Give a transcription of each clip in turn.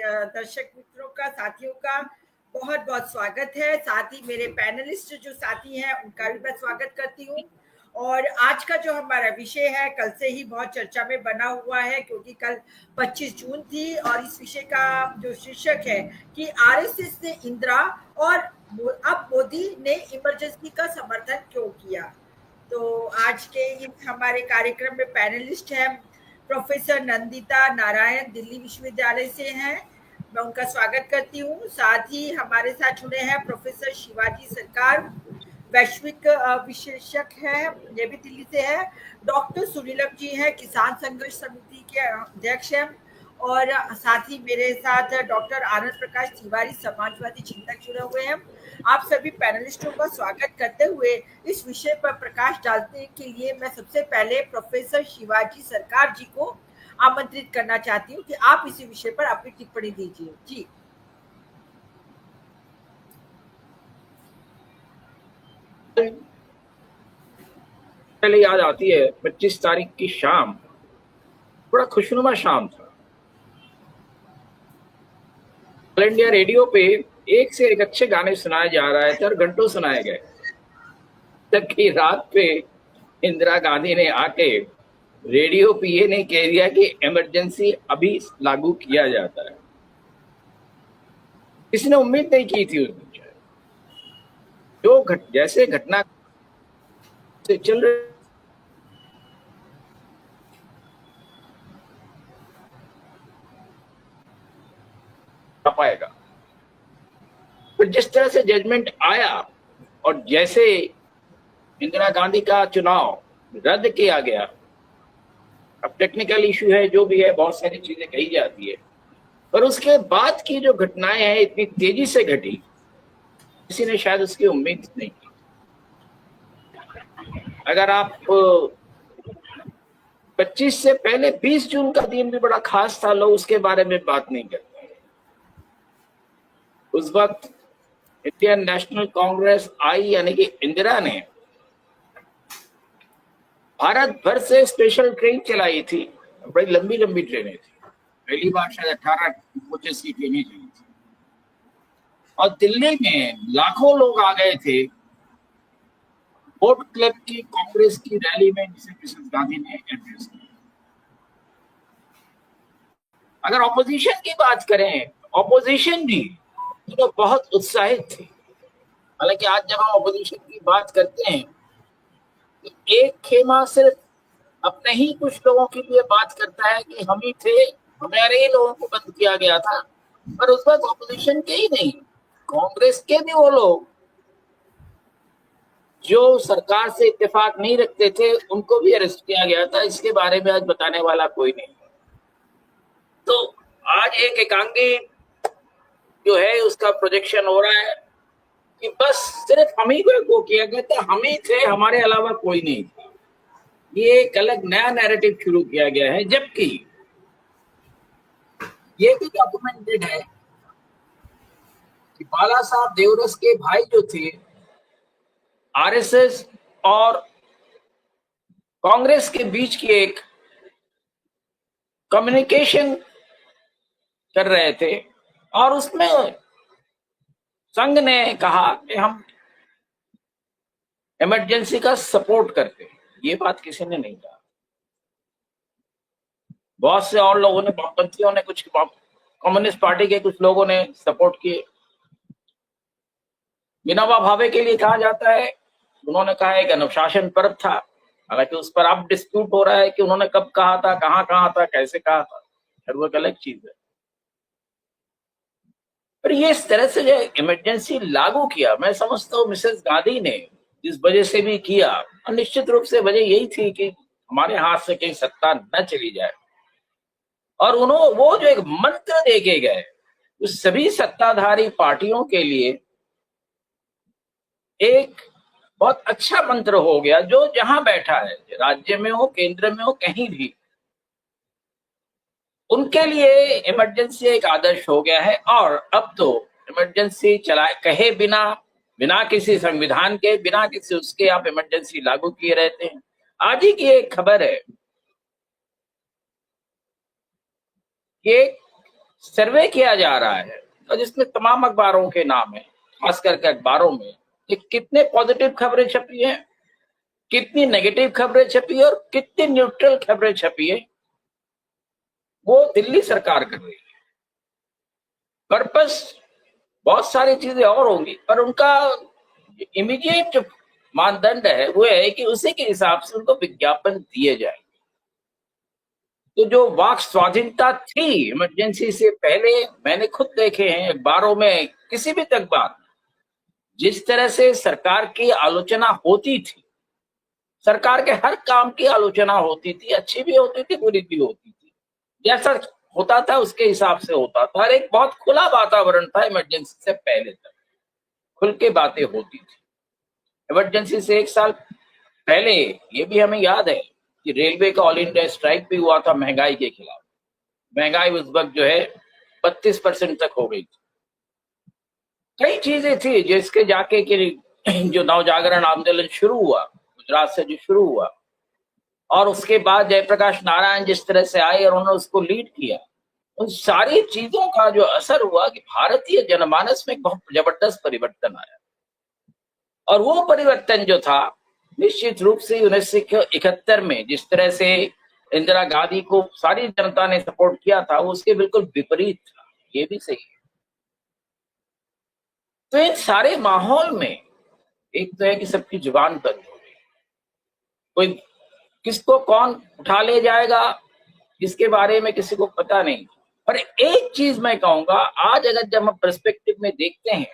दर्शक मित्रों का, साथियों का बहुत बहुत स्वागत है। साथ ही मेरे पैनलिस्ट जो साथी हैं उनका भी मैं स्वागत करती हूँ। और आज का जो हमारा विषय है कल से ही बहुत चर्चा में बना हुआ है, क्योंकि कल 25 जून थी और इस विषय का जो शीर्षक है कि आरएसएस ने इंदिरा और अब मोदी ने इमरजेंसी का समर्थन क्यों किया। तो आज के इस हमारे कार्यक्रम में पैनलिस्ट हैं प्रोफेसर नंदिता नारायण, दिल्ली विश्वविद्यालय से हैं, मैं उनका स्वागत करती हूँ। साथ ही हमारे साथ जुड़े हैं प्रोफेसर शिवाजी सरकार, वैश्विक विशेषज्ञ हैं, ये भी दिल्ली से है। डॉक्टर सुनीलम जी हैं, किसान संघर्ष समिति के अध्यक्ष हैं। और साथ ही मेरे साथ डॉक्टर आनंद प्रकाश तिवारी, समाजवादी चिंतक, जुड़े हुए हैं। आप सभी पैनलिस्टों का स्वागत करते हुए इस विषय पर प्रकाश डालने के लिए मैं सबसे पहले प्रोफेसर शिवाजी सरकार जी को आमंत्रित करना चाहती हूँ कि आप इसी विषय पर अपनी टिप्पणी दीजिए। जी पहले याद आती है 25 तारीख की शाम, बड़ा खुशनुमा शाम था। ऑल इंडिया रेडियो पे एक से एक अच्छे गाने सुनाए जा रहे थे और घंटों सुनाए गए, तब की रात पे इंदिरा गांधी ने आके रेडियो पे ये नहीं कह दिया कि इमरजेंसी अभी लागू किया जाता है। इसने उम्मीद नहीं की थी उस दिन। जो जैसे घटना से चल रही पाएगा, पर जिस तरह से जजमेंट आया और जैसे इंदिरा गांधी का चुनाव रद्द किया गया, अब टेक्निकल इशू है, जो भी है, बहुत सारी चीजें कही जाती है, पर उसके बाद की जो घटनाएं हैं इतनी तेजी से घटी, किसी ने शायद उसकी उम्मीद नहीं की। अगर आप 25 से पहले 20 जून का दिन भी बड़ा खास था, लोग उसके बारे में बात नहीं करते। उस वक्त इंडियन नेशनल कांग्रेस आई, यानी कि इंदिरा ने भारत भर से स्पेशल ट्रेन चलाई थी, बड़ी लंबी लंबी ट्रेनें थी। पहली बार शायद 18 कोचेस की ट्रेनें चली थी और दिल्ली में लाखों लोग आ गए थे वोट क्लब की कांग्रेस की रैली में, जिसे मिसेस गांधी ने एड्रेस किया। अगर ऑपोजिशन की बात करें, ऑपोजिशन भी तो बहुत उत्साहित थी। हालांकि आज जब हम ऑपोजिशन की बात करते हैं तो एक खेमा सिर्फ अपने ही कुछ लोगों के लिए बात करता है कि हम ही थे, हमारे ही लोगों को बंद किया गया था, पर उस वक्त ऑपोजिशन के ही नहीं, कांग्रेस के भी वो लोग जो सरकार से इत्तेफाक नहीं रखते थे, उनको भी अरेस्ट किया गया था। इसके बारे में आज बताने वाला कोई नहीं। तो आज एक एकांगी जो है उसका प्रोजेक्शन हो रहा है कि बस सिर्फ हम ही को किया गया था, हम ही थे, हमारे अलावा कोई नहीं था। ये एक अलग नया नैरेटिव शुरू किया गया है, जबकि ये भी डॉक्यूमेंटेड है कि बाला साहब देवरस के भाई जो थे, आरएसएस और कांग्रेस के बीच की एक कम्युनिकेशन कर रहे थे और उसमें संघ ने कहा कि हम इमरजेंसी का सपोर्ट करते हैं। ये बात किसी ने नहीं कहा। बहुत से और लोगों ने, वामपंथियों ने, कुछ कम्युनिस्ट पार्टी के कुछ लोगों ने सपोर्ट किए। विनोबा भावे के लिए कहा जाता है, उन्होंने कहा एक अनुशासन पर्व था। हालांकि उस पर अब डिस्प्यूट हो रहा है कि उन्होंने कब कहा था, कहाँ कहा था, कैसे कहा था, फिर वो एक अलग चीज है। पर ये इस तरह से जो इमरजेंसी लागू किया, मैं समझता हूँ मिसेस गांधी ने जिस वजह से भी किया, और निश्चित रूप से वजह यही थी कि हमारे हाथ से कहीं सत्ता न चली जाए। और उन्होंने वो जो एक मंत्र देके गए उस सभी सत्ताधारी पार्टियों के लिए, एक बहुत अच्छा मंत्र हो गया, जो जहां बैठा है, राज्य में हो, केंद्र में हो, कहीं भी, उनके लिए इमरजेंसी एक आदर्श हो गया है। और अब तो इमरजेंसी चलाए कहे बिना, बिना किसी संविधान के, बिना किसी उसके आप इमरजेंसी लागू किए रहते हैं। आज ही की एक खबर है कि सर्वे किया जा रहा है और जिसमें तमाम अखबारों के नाम है, खास करके अखबारों में कि कितने पॉजिटिव खबरें छपी हैं, कितनी नेगेटिव खबरें छपी है और कितनी न्यूट्रल खबरें छपी है, वो दिल्ली सरकार कर रही है। पर्पस बहुत सारी चीजें और होंगी, पर उनका इमीडिएट जो मानदंड है वो है कि उसी के हिसाब से उनको विज्ञापन दिए जाए। तो जो वाक स्वाधीनता थी इमरजेंसी से पहले, मैंने खुद देखे हैं अखबारों में, किसी भी अखबार जिस तरह से सरकार की आलोचना होती थी, सरकार के हर काम की आलोचना होती थी, अच्छी भी होती थी, बुरी भी होती थी, जैसा होता था उसके हिसाब से होता था। और एक बहुत खुला वातावरण था इमरजेंसी से पहले तक, खुल के बातें होती थी। इमरजेंसी से एक साल पहले ये भी हमें याद है कि रेलवे का ऑल इंडिया स्ट्राइक भी हुआ था महंगाई के खिलाफ। महंगाई उस वक्त जो है 32% तक हो गई थी। कई चीजें थी जिसके जाके कि जो नवजागरण आंदोलन शुरू हुआ गुजरात से, जो शुरू हुआ, और उसके बाद जयप्रकाश नारायण जिस तरह से आए और उन्होंने उसको लीड किया, उन सारी चीजों का जो असर हुआ कि भारतीय जनमानस में एक बहुत जबरदस्त परिवर्तन आया। और वो परिवर्तन जो था निश्चित रूप से 1971 में जिस तरह से इंदिरा गांधी को सारी जनता ने सपोर्ट किया था, वो उसके बिल्कुल विपरीत था, ये भी सही है। तो इन सारे माहौल में एक तो है कि सबकी जुबान बंद हो गई, कोई किसको कौन उठा ले जाएगा इसके बारे में किसी को पता नहीं। पर एक चीज मैं कहूंगा, आज अगर जब हम पर्सपेक्टिव में देखते हैं,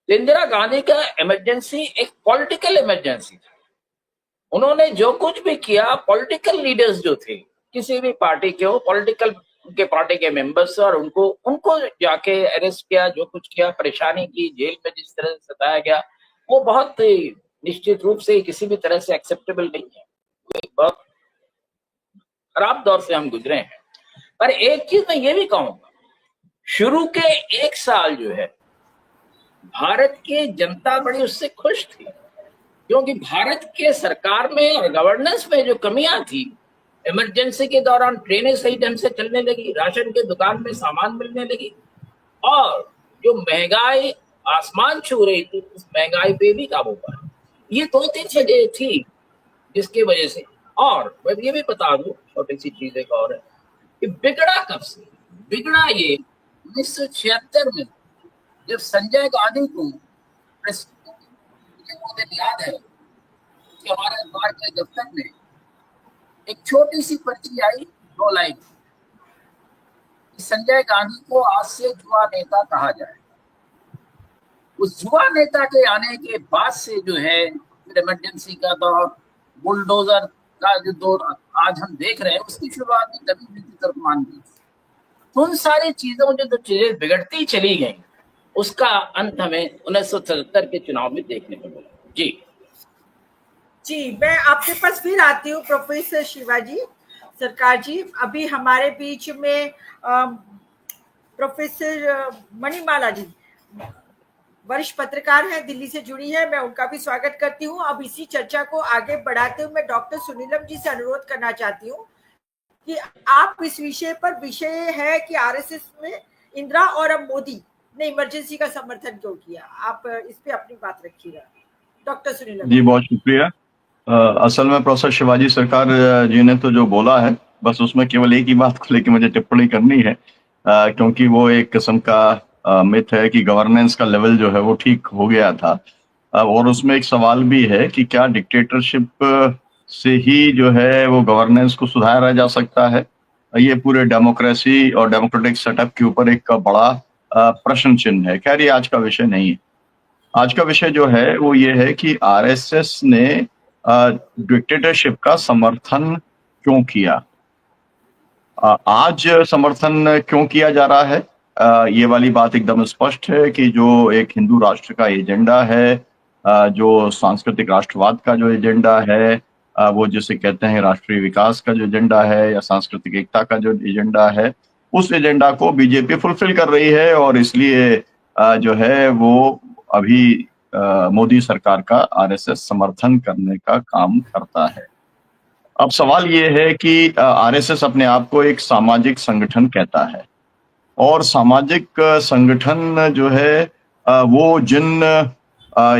इंदिरा गांधी का इमरजेंसी एक पॉलिटिकल इमरजेंसी था। उन्होंने जो कुछ भी किया, पॉलिटिकल लीडर्स जो थे किसी भी पार्टी के हो, पॉलिटिकल उनके पार्टी के मेंबर्स, और उनको जाके अरेस्ट किया, जो कुछ किया, परेशानी की, जेल में जिस तरह से सताया गया, वो बहुत निश्चित रूप से किसी भी तरह से एक्सेप्टेबल नहीं है। एक बहुत खराब दौर से हम गुजरे हैं। पर एक चीज मैं ये भी कहूंगा, शुरू के एक साल जो है भारत की जनता बड़ी उससे खुश थी, क्योंकि भारत के सरकार में और गवर्नेंस में जो कमियां थी, इमरजेंसी के दौरान ट्रेनें सही ढंग से चलने लगी, राशन के दुकान में सामान मिलने लगी, और जो महंगाई आसमान छू रही थी उस महंगाई पे भी काबू पाया। ये दो तीन चीजें थी जिसकी वजह से। और मैं ये भी बता दूं, छोटी सी चीज एक और है कि बिगड़ा कब से, बिगड़ा ये 1976 में, जब संजय गांधी को वो दिन याद है कि हमारे अखबार के दफ्तर में एक छोटी सी पर्ची आई, 2 लाइन, संजय गांधी को आज से युवा नेता कहा जाए। उस युवा नेता के आने के बाद से जो है इमरजेंसी का दौर, बुलडोजर का जो दौर आज हम देख रहे हैं, उसकी शुरुआत भी तभी की तरफ मान दी। उन सारी चीजों में जो चीजें बिगड़ती चली गई, उसका अंत हमें 1977 के चुनाव में देखने को मिला। जी, मैं आपके पास फिर आती हूँ प्रोफेसर शिवाजी सरकार जी। अभी हमारे बीच में प्रोफेसर मणिमाला जी वरिष्ठ पत्रकार हैं, दिल्ली से जुड़ी है, मैं उनका भी स्वागत करती हूँ। अब इसी चर्चा को आगे बढ़ाते हुए मैं डॉक्टर सुनीलम जी से अनुरोध करना चाहती हूँ कि आप इस विषय पर, विषय है कि आरएसएस में इंदिरा और अब मोदी ने इमरजेंसी का समर्थन क्यों किया, आप इस पे अपनी बात रखिएगा डॉक्टर सुनीलम जी। बहुत शुक्रिया। असल में प्रोफेसर शिवाजी सरकार जी ने तो जो बोला है, बस उसमें केवल एक ही बात को लेकर मुझे टिप्पणी करनी है, क्योंकि वो एक किस्म का मिथ है कि गवर्नेंस का लेवल जो है वो ठीक हो गया था। और उसमें एक सवाल भी है कि क्या डिक्टेटरशिप से ही जो है वो गवर्नेंस को सुधारा जा सकता है। ये पूरे डेमोक्रेसी और डेमोक्रेटिक सेटअप के ऊपर एक बड़ा प्रश्न चिन्ह है। खैर, ये आज का विषय नहीं है। आज का विषय जो है वो ये है कि आरएसएस ने डिक्टेटरशिप का समर्थन क्यों किया। आज समर्थन क्यों किया जा रहा है, ये वाली बात एकदम स्पष्ट है कि जो एक हिंदू राष्ट्र का एजेंडा है, जो सांस्कृतिक राष्ट्रवाद का जो एजेंडा है, वो जिसे कहते हैं राष्ट्रीय विकास का जो एजेंडा है या सांस्कृतिक एकता का जो एजेंडा है, उस एजेंडा को बीजेपी फुलफिल कर रही है। और इसलिए जो है वो अभी मोदी सरकार का आरएसएस समर्थन करने का काम करता है। अब सवाल ये है कि आरएसएस अपने आप को एक सामाजिक संगठन कहता है और सामाजिक संगठन जो है वो जिन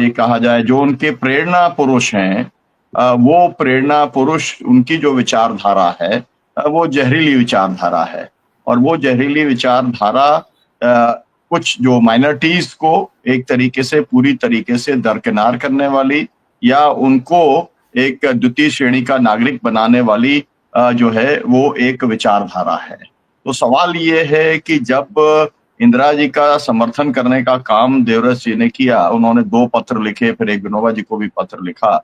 ये कहा जाए जो उनके प्रेरणा पुरुष हैं, वो प्रेरणा पुरुष उनकी जो विचारधारा है वो जहरीली विचारधारा है और वो जहरीली विचारधारा कुछ जो माइनॉरिटीज को एक तरीके से पूरी तरीके से दरकिनार करने वाली या उनको एक द्वितीय श्रेणी का नागरिक बनाने वाली जो है वो एक विचारधारा है। तो सवाल ये है कि जब इंदिरा जी का समर्थन करने का काम देवरस जी ने किया, उन्होंने 2 पत्र लिखे, फिर एक विनोबा जी को भी पत्र लिखा।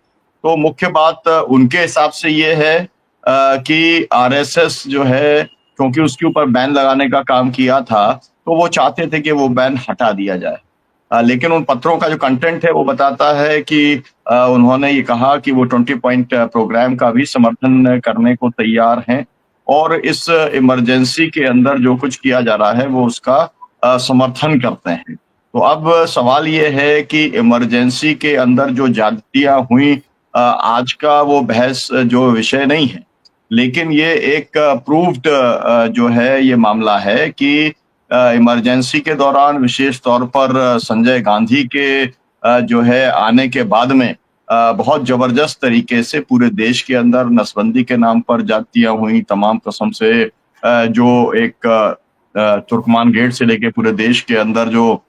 तो मुख्य बात उनके हिसाब से ये है कि आरएसएस जो है, क्योंकि उसके ऊपर बैन लगाने का काम किया था, तो वो चाहते थे कि वो बैन हटा दिया जाए। लेकिन उन पत्रों का जो कंटेंट है वो बताता है कि उन्होंने ये कहा कि वो 20 पॉइंट प्रोग्राम का भी समर्थन करने को तैयार हैं और इस इमरजेंसी के अंदर जो कुछ किया जा रहा है वो उसका समर्थन करते हैं। तो अब सवाल ये है कि इमरजेंसी के अंदर जो ज्यादतियां हुई, आज का वो बहस जो विषय नहीं है, लेकिन ये एक प्रूव्ड जो है ये मामला है कि इमरजेंसी के दौरान विशेष तौर पर संजय गांधी के जो है आने के बाद में बहुत जबरदस्त तरीके से पूरे देश के अंदर नसबंदी के नाम पर जातियां हुई, तमाम किस्म से जो एक तुर्कमान गेट से लेके पूरे देश के अंदर जो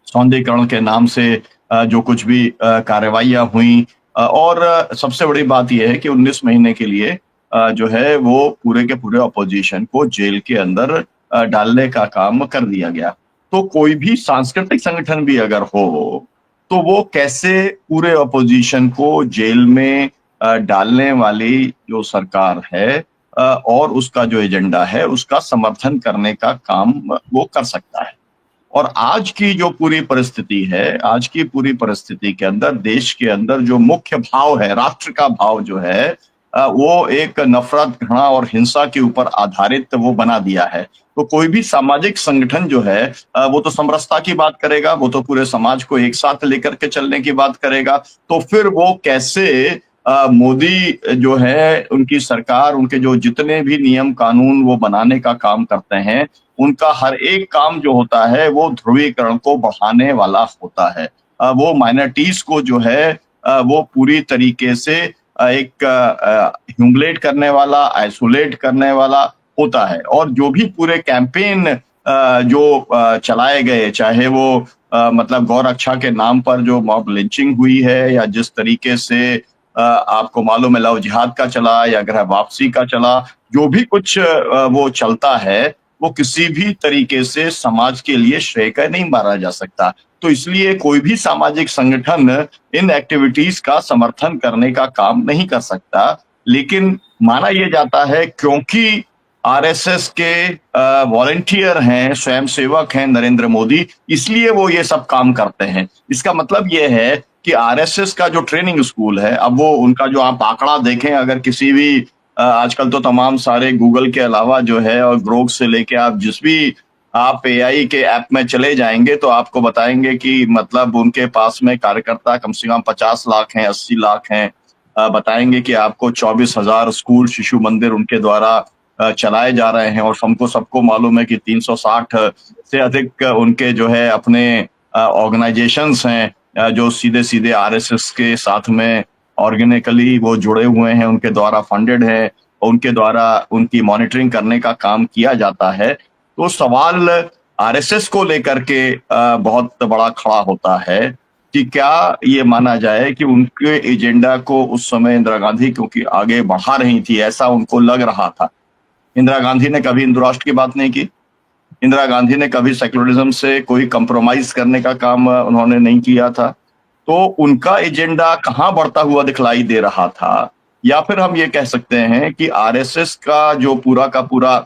सौंदर्यीकरण के नाम से जो कुछ भी कार्रवाइयां हुई, और सबसे बड़ी बात यह है कि 19 महीने के लिए जो है वो पूरे के पूरे अपोजिशन को जेल के अंदर डालने का काम कर दिया गया। तो कोई भी सांस्कृतिक संगठन भी अगर हो तो वो कैसे पूरे अपोजिशन को जेल में डालने वाली जो सरकार है और उसका जो एजेंडा है उसका समर्थन करने का काम वो कर सकता है। और आज की जो पूरी परिस्थिति है, आज की पूरी परिस्थिति के अंदर देश के अंदर जो मुख्य भाव है, राष्ट्र का भाव जो है वो एक नफरत, घृणा और हिंसा के ऊपर आधारित वो बना दिया है। तो कोई भी सामाजिक संगठन जो है वो तो समरसता की बात करेगा, वो तो पूरे समाज को एक साथ लेकर के चलने की बात करेगा। तो फिर वो कैसे मोदी जो है, उनकी सरकार, उनके जो जितने भी नियम कानून वो बनाने का काम करते हैं, उनका हर एक काम जो होता है वो ध्रुवीकरण को बढ़ाने वाला होता है। वो माइनॉरिटीज को जो है वो पूरी तरीके से एक ह्यूमिलेट करने वाला, आइसोलेट करने वाला होता है। और जो भी पूरे कैंपेन जो चलाए गए, चाहे वो मतलब गौ रक्षा के नाम पर जो मॉब लिंचिंग हुई है या जिस तरीके से आपको मालूम है लव जिहाद का चला या गृह वापसी का चला, जो भी कुछ वो चलता है वो किसी भी तरीके से समाज के लिए श्रेय का नहीं माना जा सकता। तो इसलिए कोई भी सामाजिक संगठन इन एक्टिविटीज का समर्थन करने का काम नहीं कर सकता। लेकिन माना यह जाता है क्योंकि आरएसएस के वॉलंटियर हैं, स्वयंसेवक हैं नरेंद्र मोदी, इसलिए वो ये सब काम करते हैं। इसका मतलब ये है कि आरएसएस का जो ट्रेनिंग स्कूल है, अब वो उनका जो आप आंकड़ा देखें, अगर किसी भी आजकल तो तमाम सारे गूगल के अलावा जो है और ग्रोक से लेके आप जिस भी आप एआई के ऐप में चले जाएंगे तो आपको बताएंगे कि मतलब उनके पास में कार्यकर्ता कम से कम 50 लाख हैं, 80 लाख हैं। बताएंगे कि आपको 24,000 स्कूल, शिशु मंदिर उनके द्वारा चलाए जा रहे हैं और हमको सबको मालूम है कि 360 से अधिक उनके जो है अपने ऑर्गेनाइजेशंस हैं जो सीधे सीधे आरएसएस के साथ में ऑर्गेनिकली वो जुड़े हुए हैं, उनके द्वारा फंडेड है, उनके द्वारा उनकी मॉनिटरिंग करने का काम किया जाता है। तो सवाल आरएसएस को लेकर के बहुत बड़ा खड़ा होता है कि क्या ये माना जाए कि उनके एजेंडा को उस समय इंदिरा गांधी क्योंकि आगे बढ़ा रही थी, ऐसा उनको लग रहा था। इंदिरा गांधी ने कभी हिंदू राष्ट्र की बात नहीं की, इंदिरा गांधी ने कभी सेक्युलरिज्म से कोई कंप्रोमाइज करने का काम उन्होंने नहीं किया था। तो उनका एजेंडा कहाँ बढ़ता हुआ दिखलाई दे रहा था? या फिर हम ये कह सकते हैं कि आरएसएस का जो पूरा का पूरा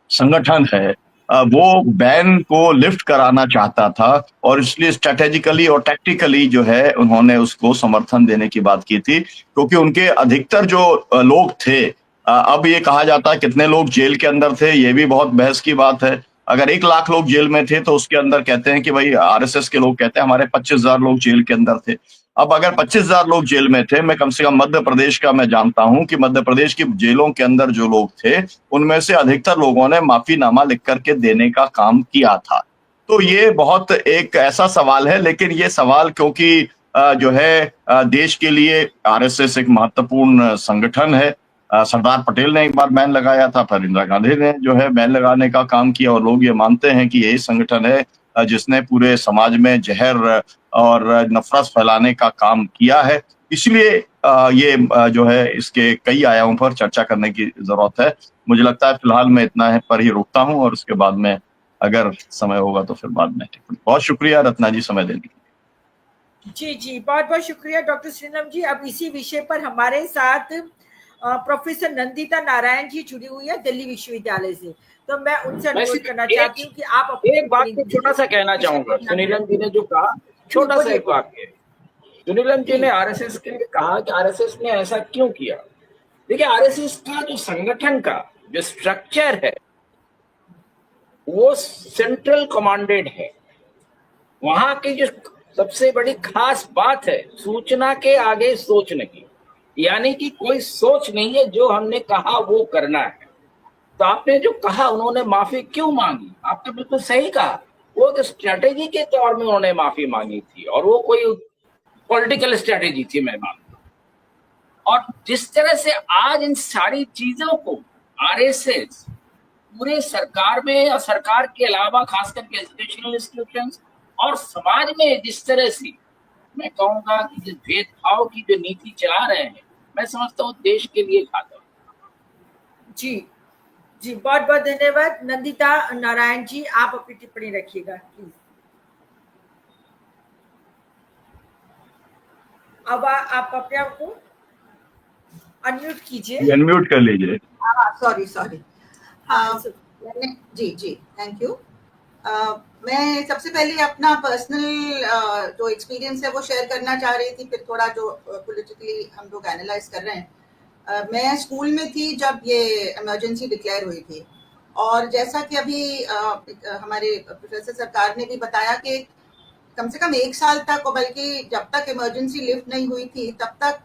संगठन है वो बैन को लिफ्ट कराना चाहता था और इसलिए स्ट्रेटेजिकली और टैक्टिकली जो है उन्होंने उसको समर्थन देने की बात की थी, क्योंकि उनके अधिकतर जो लोग थे, अब ये कहा जाता है कितने लोग जेल के अंदर थे, ये भी बहुत बहस की बात है। अगर 1 लाख लोग जेल में थे तो उसके अंदर कहते हैं कि भाई आरएसएस के लोग कहते हैं हमारे 25,000 लोग जेल के अंदर थे। अब अगर 25,000 लोग जेल में थे, मैं कम से कम मध्य प्रदेश का मैं जानता हूं कि मध्य प्रदेश की जेलों के अंदर जो लोग थे उनमें से अधिकतर लोगों ने माफीनामा लिख करके देने का काम किया था। तो ये बहुत एक ऐसा सवाल है, लेकिन ये सवाल क्योंकि जो है देश के लिए आरएसएस एक महत्वपूर्ण संगठन है। सरदार पटेल ने एक बार बैन लगाया था, फिर इंदिरा गांधी ने जो है बैन लगाने का काम किया, और लोग ये मानते हैं कि यही संगठन है जिसने पूरे समाज में जहर और नफरत फैलाने का काम किया है। इसलिए ये जो है इसके कई आयामों पर चर्चा करने की जरूरत है। मुझे लगता है फिलहाल मैं इतना है पर ही रुकता हूं, और उसके बाद में अगर समय होगा तो फिर बाद में। बहुत शुक्रिया रत्ना जी समय देने के लिए। जी जी, बहुत बहुत शुक्रिया डॉक्टर श्रीनम जी। अब इसी विषय पर हमारे साथ प्रोफेसर नंदिता नारायण जी जुड़ी हुई है दिल्ली विश्वविद्यालय से, तो मैं उनसे अनुरोध करना चाहती हूँ कि आप एक बात को छोटा सा कहना चाहूंगा। सुनीलम जी ने जो कहा, छोटा सा एक वाक्य। सुनीलम जी ने आरएसएस के लिए कहा कि आरएसएस ने ऐसा क्यों किया। देखिए, आरएसएस का जो संगठन का जो स्ट्रक्चर है वो सेंट्रल कमांडेड है। वहां की जो सबसे बड़ी खास बात है सूचना के आगे सोच नहीं, यानी कि कोई सोच नहीं है, जो हमने कहा वो करना है। तो आपने जो कहा उन्होंने माफी क्यों मांगी, आपने बिल्कुल सही कहा। वो तो स्ट्रेटेजी के तौर में उन्होंने माफी मांगी थी, और वो कोई पॉलिटिकल स्ट्रेटेजी थी, मैं मानता हूं। और जिस तरह से आज इन सारी चीजों को आरएसएस पूरे सरकार में और सरकार के अलावा खास करके एजुकेशनल इंस्टीट्यूशंस और समाज में जिस तरह से मैं कहूंगा कि जिस भेदभाव की जो नीति चला रहे हैं, मैं समझता हूँ देश के लिए घातक। जी जी, बहुत बहुत धन्यवाद। नंदिता नारायण जी, आप अपनी टिप्पणी रखिएगा प्लीज। अब आप अपने आप को अनम्यूट कीजिए। अनम्यूट कर लीजिए। सॉरी जी जी, थैंक यू। मैं सबसे पहले अपना पर्सनल जो एक्सपीरियंस है वो शेयर करना चाह रही थी, फिर थोड़ा जो पॉलिटिकली हम लोग एनालाइज कर रहे हैं। मैं स्कूल में थी जब ये इमरजेंसी डिक्लेयर हुई थी, और जैसा कि अभी हमारे प्रोफेसर सरकार ने भी बताया कि कम से कम 1 साल तक, और बल्कि जब तक इमरजेंसी लिफ्ट नहीं हुई थी तब तक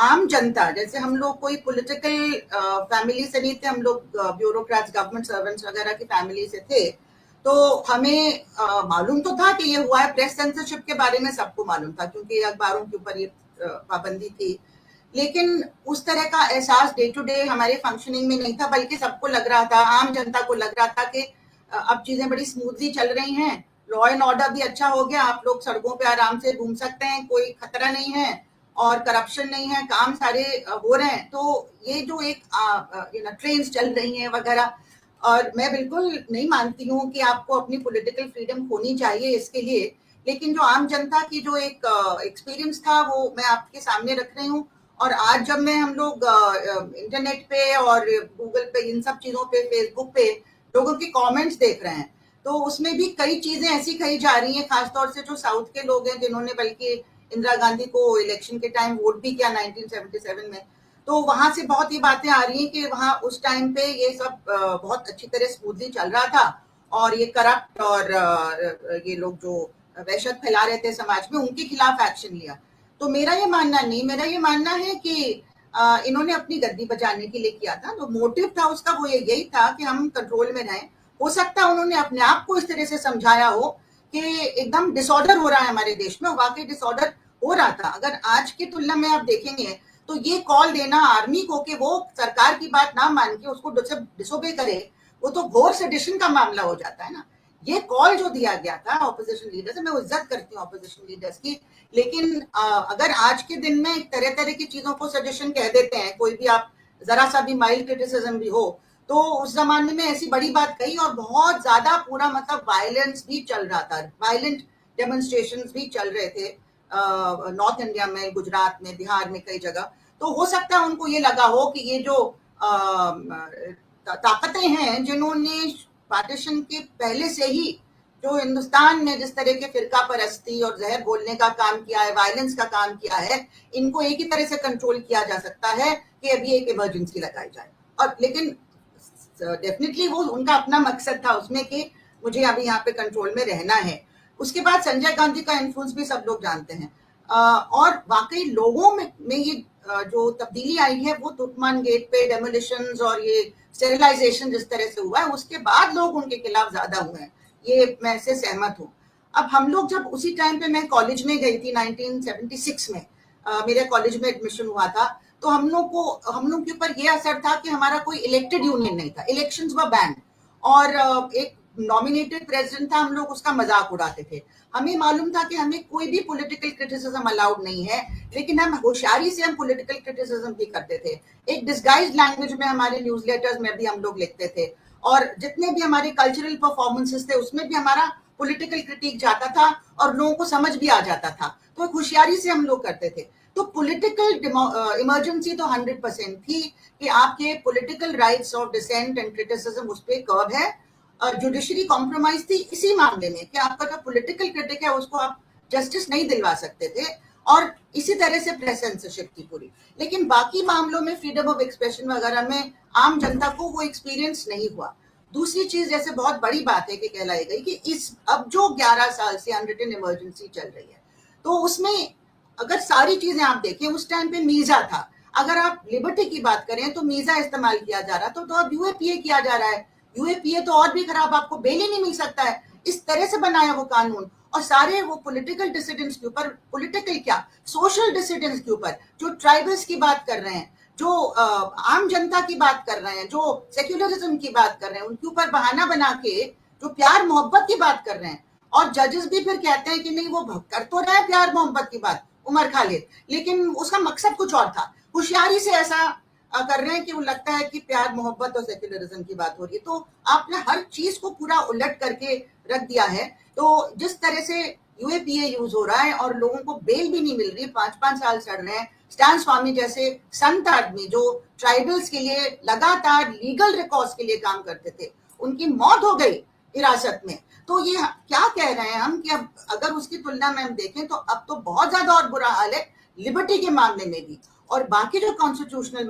आम जनता, जैसे हम लोग कोई पॉलिटिकल फैमिली से नहीं थे, हम लोग ब्यूरोक्रेट्स, गवर्नमेंट सर्वेंट्स वगैरह की फैमिली से थे, तो हमें मालूम तो था कि ये हुआ है। प्रेस सेंसरशिप के बारे में सबको मालूम था क्योंकि अखबारों के ऊपर ये पाबंदी थी, लेकिन उस तरह का एहसास डे टू डे हमारे फंक्शनिंग में नहीं था, बल्कि सबको लग रहा था, आम जनता को लग रहा था कि अब चीजें बड़ी स्मूथली चल रही हैं, लॉ एंड ऑर्डर भी अच्छा हो गया, आप लोग सड़कों पे आराम से घूम सकते हैं, कोई खतरा नहीं है और करप्शन नहीं है, काम सारे हो रहे हैं। तो ये जो एक ट्रेन चल रही हैं वगैरह, और मैं बिल्कुल नहीं मानती हूँ कि आपको अपनी पॉलिटिकल फ्रीडम खोनी चाहिए इसके लिए, लेकिन जो आम जनता की जो एक एक्सपीरियंस था वो मैं आपके सामने रख रही हूँ। और आज जब मैं हम लोग इंटरनेट पे और गूगल पे, इन सब चीजों पे, फेसबुक पे लोगों के कमेंट्स देख रहे हैं, तो उसमें भी कई चीजें ऐसी कही जा रही हैं, खासतौर से जो साउथ के लोग हैं जिन्होंने बल्कि इंदिरा गांधी को इलेक्शन के टाइम वोट भी किया 1977 में, तो वहां से बहुत ही बातें आ रही हैं कि वहां उस टाइम पे ये सब बहुत अच्छी तरह स्मूथली चल रहा था, और ये करप्ट और ये लोग जो वहशत फैला रहे थे समाज में, उनके खिलाफ एक्शन लिया। तो मेरा ये मानना नहीं, मेरा ये मानना है कि इन्होंने अपनी गद्दी बचाने के लिए किया था। तो मोटिव था उसका वो यही था कि हम कंट्रोल में रहें। हो सकता है उन्होंने अपने आप को इस तरह से समझाया हो कि एकदम डिसऑर्डर हो रहा है हमारे देश में, वाकई डिसऑर्डर हो रहा था। अगर आज की तुलना में आप देखेंगे तो ये कॉल देना आर्मी को कि वो सरकार की बात ना मान के उसको डिसोबे करे, वो तो घोर सेडिशन का मामला हो जाता है ना। ये कॉल जो दिया गया था ऑपोजिशन लीडर से, मैं इज्जत करती हूँ ऑपोजिशन लीडर्स की, लेकिन अगर आज के दिन में तरह तरह की चीजों को सजेशन कह देते हैं, कोई भी आप जरा सा भी माइल्ड क्रिटिसिज्म भी हो, तो उस जमाने में ऐसी बड़ी बात कही और बहुत ज्यादा पूरा मतलब वायलेंस भी चल रहा था, वायलेंट डेमोन्स्ट्रेशंस भी चल रहे थे नॉर्थ इंडिया में, गुजरात में, बिहार में, कई जगह। तो हो सकता है उनको ये लगा हो कि ये जो ताकतें हैं जिन्होंने पार्टीशन के पहले से ही जो हिंदुस्तान में जिस तरह के फिरका परस्ती और जहर बोलने का काम किया है, वायलेंस का काम किया है, इनको एक ही तरह से कंट्रोल किया जा सकता है कि अभी एक इमरजेंसी लगाई जाए। और लेकिन डेफिनेटली वो उनका अपना मकसद था उसमें कि मुझे अभी यहाँ पे कंट्रोल में रहना है। उसके बाद संजय गांधी का इन्फ्लुएंस भी सब लोग जानते हैं। और वाकई लोगों में ये जो तब्दीली आई है वो तुर्कमान गेट पे डेमोलिशंस और ये स्टेरिलाइजेशन जिस तरह से हुआ है उसके बाद लोग उनके खिलाफ ज्यादा हुए हैं, ये मैं इससे सहमत हूँ। अब हम लोग जब उसी टाइम पे मैं कॉलेज में गई थी 1976 में, मेरे कॉलेज में एडमिशन हुआ था, तो हम लोग के ऊपर ये असर था कि हमारा कोई इलेक्टेड यूनियन नहीं था, इलेक्शंस वर बैन, और एक नॉमिनेटेड प्रेसिडेंट था, हम लोग उसका मजाक उड़ाते थे। हमें मालूम था कि हमें कोई भी पॉलिटिकल क्रिटिसिज्म अलाउड नहीं है, लेकिन हम होशियारी से हम पॉलिटिकल क्रिटिसिज्म भी करते थे। एक डिस्गाइज्ड लैंग्वेज में हमारे न्यूज़लेटर्स में भी हम लोग लिखते थे, और जितने भी हमारे कल्चरल परफॉर्मेंसेस थे उसमें भी हमारा पॉलिटिकल क्रिटिक जाता था और लोगों को समझ भी आ जाता था। तो एक होशियारी से हम लोग करते थे। तो पॉलिटिकल इमरजेंसी तो 100% थी कि आपके political rights of dissent and criticism उस पर कर्ब है। जुडिशरी कॉम्प्रोमाइज थी इसी मामले में कि आपका जो पॉलिटिकल क्रिटिक है उसको आप जस्टिस नहीं दिलवा सकते थे, और इसी तरह से प्रेस सेंसरशिप थी पूरी। लेकिन बाकी मामलों में फ्रीडम ऑफ एक्सप्रेशन वगैरह में आम जनता को वो एक्सपीरियंस नहीं हुआ। दूसरी चीज जैसे बहुत बड़ी बात है कि कहलाई गई कि इस अब जो 11 साल से अनरिटन इमरजेंसी चल रही है, तो उसमें अगर सारी चीजें आप देखें, उस टाइम पे मीजा था, अगर आप लिबर्टी की बात करें तो मीजा इस्तेमाल किया जा रहा था, तो अब यूएपीए किया जा रहा है। यूएपीए तो और भी खराब, आपको बेल ही नहीं मिल सकता है, इस तरह से बनाया वो कानून। और सारे वो पॉलिटिकल डिसिडेंट्स के ऊपर, पॉलिटिकल क्या, सोशल डिसिडेंट्स के ऊपर, जो ट्राइबल्स की बात कर रहे हैं, जो आम जनता की बात कर रहे हैं, जो सेक्युलरिज्म की बात कर रहे हैं, उनके ऊपर बहाना बना के जो प्यार मोहब्बत की बात कर रहे हैं। और जजेस भी फिर कहते हैं कि नहीं वो कर तो रहा है प्यार मोहब्बत की बात उमर खालिद, लेकिन उसका मकसद कुछ और था। होशियारी से ऐसा कर रहे हैं कि वो लगता है कि प्यार मोहब्बत और सेक्युलरिज्म की बात हो रही है। तो आपने हर चीज को पूरा उलट करके रख दिया है। तो जिस तरह से यूएपीए यूज हो रहा है और लोगों को बेल भी नहीं मिल रही, 5-5 साल चढ़ रहे हैं। स्टैन स्वामी जैसे संत आदमी जो ट्राइबल्स के लिए लगातार लीगल रिकॉर्ड्स के लिए काम करते थे, उनकी मौत हो गई हिरासत में। तो ये क्या कह रहे हैं हम कि अब अगर उसकी तुलना में हम देखें तो अब तो बहुत ज्यादा और बुरा हाल है लिबर्टी के मामले में भी। और बाकी जो कॉन्स्टिट्यूशनल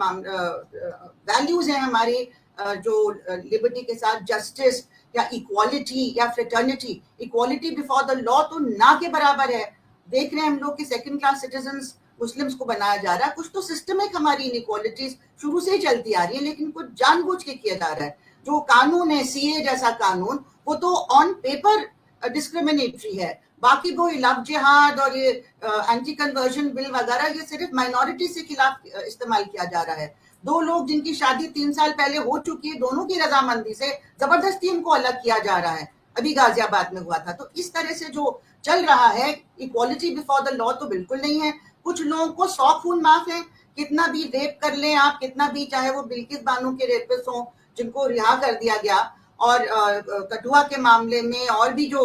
वैल्यूज हैं हमारे, जो लिबर्टी के साथ जस्टिस या इक्वालिटी या fraternity, equality before the law तो ना के बराबर है। देख रहे हैं हम लोग कि सेकंड क्लास सिटीजन्स मुस्लिम्स को बनाया जा रहा है। कुछ तो सिस्टमिक हमारी इनइक्वालिटीज शुरू से ही चलती आ रही है, लेकिन कुछ जानबूझ के किया जा रहा है। जो कानून है सीए जैसा कानून, वो तो ऑन पेपर डिस्क्रिमिनेटरी है, बाकी वो लव जिहाद और ये एंटी कन्वर्जन बिल वगैरह ये सिर्फ माइनॉरिटी के खिलाफ इस्तेमाल किया जा रहा है। 2 लोग जिनकी शादी 3 साल पहले हो चुकी है, दोनों की रजामंदी से जबरदस्ती उनको अलग किया जा रहा है। अभी गाजियाबाद में हुआ था। तो इस तरह से जो चल रहा है, इक्वालिटी बिफोर द लॉ तो बिल्कुल नहीं है। कुछ लोगों को 100 खून माफ है, कितना भी रेप कर लें आप, कितना भी, चाहे वो बिल्किस बानो के रेपिस्ट हों जिनको रिहा कर दिया गया, और कठुआ के मामले में और भी जो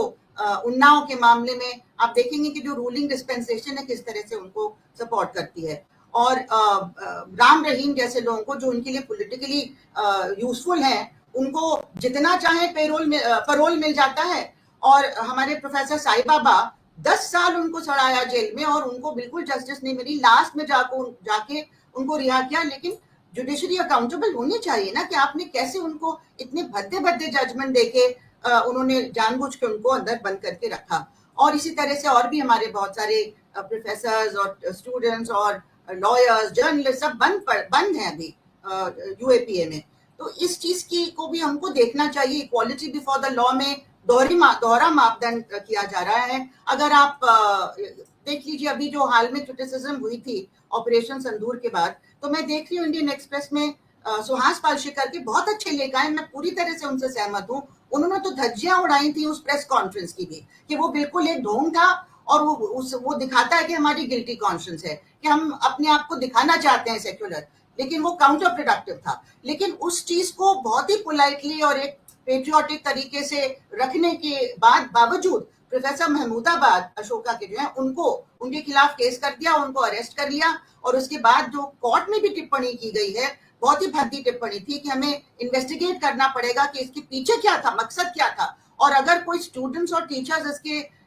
उन्नाव के मामले में आप देखेंगे कि जो रूलिंग डिस्पेंसेशन है किस तरह से उनको सपोर्ट करती है। और राम रहीम जैसे लोगों को जो उनके लिए पॉलिटिकली यूजफुल हैं, उनको जितना चाहे पैरोल मिल जाता है। और हमारे प्रोफेसर साई बाबा 10 साल उनको सड़ाया जेल में और उनको बिल्कुल जस्टिस नहीं मिली। लास्ट में जाके उनको रिहा किया। लेकिन जुडिशरी अकाउंटेबल होनी चाहिए ना कि आपने कैसे उनको इतने भद्दे जजमेंट देके उन्होंने जानबूझ के उनको अंदर बंद करके रखा। और इसी तरह से और भी हमारे बहुत सारे प्रोफेसर्स और स्टूडेंट्स और लॉयर्स, जर्नलिस्ट सब बंद हैं अभी यूएपीए में। तो इस चीज की को भी हमको देखना चाहिए। इक्वालिटी बिफोर द लॉ में दोहरा मापदंड किया जा रहा है। अगर आप देख लीजिए, अभी जो हाल में क्रिटिसिज्म हुई थी ऑपरेशन संदूर के बाद, तो मैं देख रही हूँ इंडियन एक्सप्रेस में सुहास पालशेखर के बहुत अच्छे लेख आए, मैं पूरी तरह से उनसे सहमत हूँ। उन्होंने तो धज्जियां उड़ाई थी उस प्रेस कॉन्फ्रेंस की भी कि वो बिल्कुल एक ढोंग था और वो दिखाता है कि हमारी गिल्टी कॉन्शियंस है, कि हम अपने आप को दिखाना चाहते हैं सेक्युलर, लेकिन वो काउंटर प्रोडक्टिव था। लेकिन उस चीज को बहुत ही पोलाइटली और एक पेट्रियोटिक तरीके से रखने के बावजूद प्रोफेसर महमूदाबाद अशोका के जो है उनके खिलाफ केस कर दिया, उनको अरेस्ट कर लिया। और उसके बाद जो कोर्ट में भी टिप्पणी की गई है, बहुत ही भद्दी टिप्पणी थी कि हमें इन्वेस्टिगेट करना पड़ेगा कि इसके पीछे क्या था, मकसद क्या था, और अगर कोई स्टूडेंट्स और टीचर्स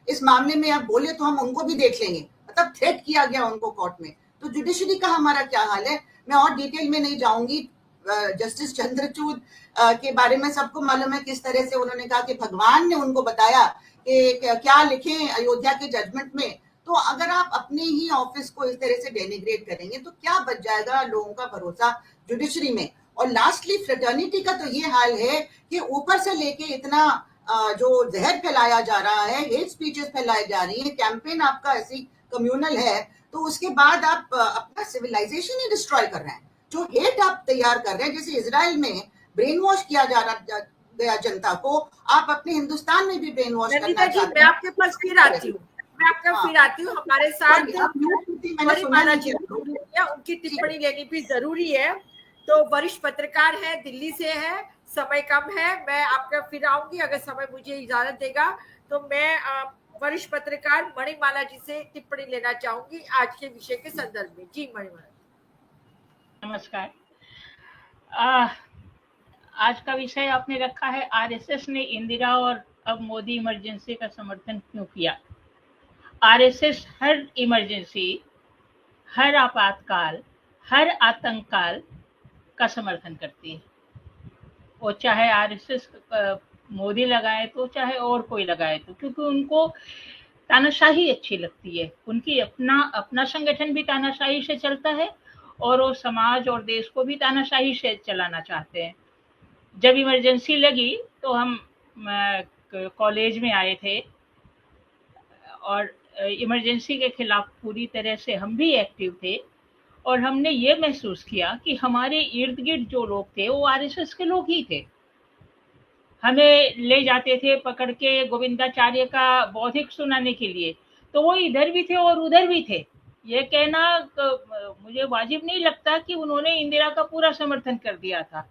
इस मामले में अब बोले तो हम उनको भी देख लेंगे। मतलब थ्रेट किया गया उनको कोर्ट में। तो जुडिशरी का हमारा क्या हाल है, मैं और डिटेल में नहीं जाऊंगी। जस्टिस चंद्रचूड़ के बारे में सबको मालूम है किस तरह से उन्होंने कहा कि भगवान ने उनको बताया कि क्या लिखें अयोध्या के जजमेंट में, तो अगर आप अपने ही ऑफिस को इस तरह से डेनिग्रेट करेंगे तो क्या बच जाएगा लोगों का भरोसा जुडिशरी में। और लास्टली फ्रेटर्निटी का तो ये हाल है कि ऊपर से लेके इतना जो जहर फैलाया जा रहा है, हेट स्पीचेस फैलाई जा रही है, कैंपेन आपका ऐसी कम्युनल है, तो उसके बाद आप अपना सिविलाइजेशन ही डिस्ट्रॉय कर रहे हैं। जो हेट आप तैयार कर रहे हैं, जैसे इजराइल में ब्रेन वॉश किया जा रहा गया जनता को, आप अपने हिंदुस्तान में भी ब्रेन वॉश करना चाहते हैं। मैं आपके पास फिर आती हूँ, फिर आती हूँ। हमारे साथ मणिमाला जी उनकी टिप्पणी लेनी भी जरूरी है। तो वरिष्ठ पत्रकार है, दिल्ली से है, समय कम है, मैं आपका फिर आऊंगी अगर समय मुझे इजाजत देगा। तो मैं वरिष्ठ पत्रकार मणिमाला जी से टिप्पणी लेना चाहूंगी आज के विषय के संदर्भ में। जी मणिमाला। नमस्कार। आज का विषय आपने रखा है आरएसएस ने इंदिरा और अब मोदी इमरजेंसी का समर्थन क्यों किया। आरएसएस हर इमरजेंसी, हर आपातकाल, हर आतंककाल का समर्थन करती है। वो चाहे आरएसएस मोदी लगाए तो चाहे और कोई लगाए तो, क्योंकि उनको तानाशाही अच्छी लगती है। उनकी अपना संगठन भी तानाशाही से चलता है और वो समाज और देश को भी तानाशाही से चलाना चाहते हैं। जब इमरजेंसी लगी तो हम कॉलेज में आए थे और इमरजेंसी के खिलाफ पूरी तरह से हम भी एक्टिव थे और हमने ये महसूस किया कि हमारे इर्द गिर्द जो लोग थे वो आरएसएस के लोग ही थे। हमें ले जाते थे पकड़ के गोविंदाचार्य का बौद्धिक सुनाने के लिए, तो वो इधर भी थे और उधर भी थे। ये कहना मुझे वाजिब नहीं लगता कि उन्होंने इंदिरा का पूरा समर्थन कर दिया था।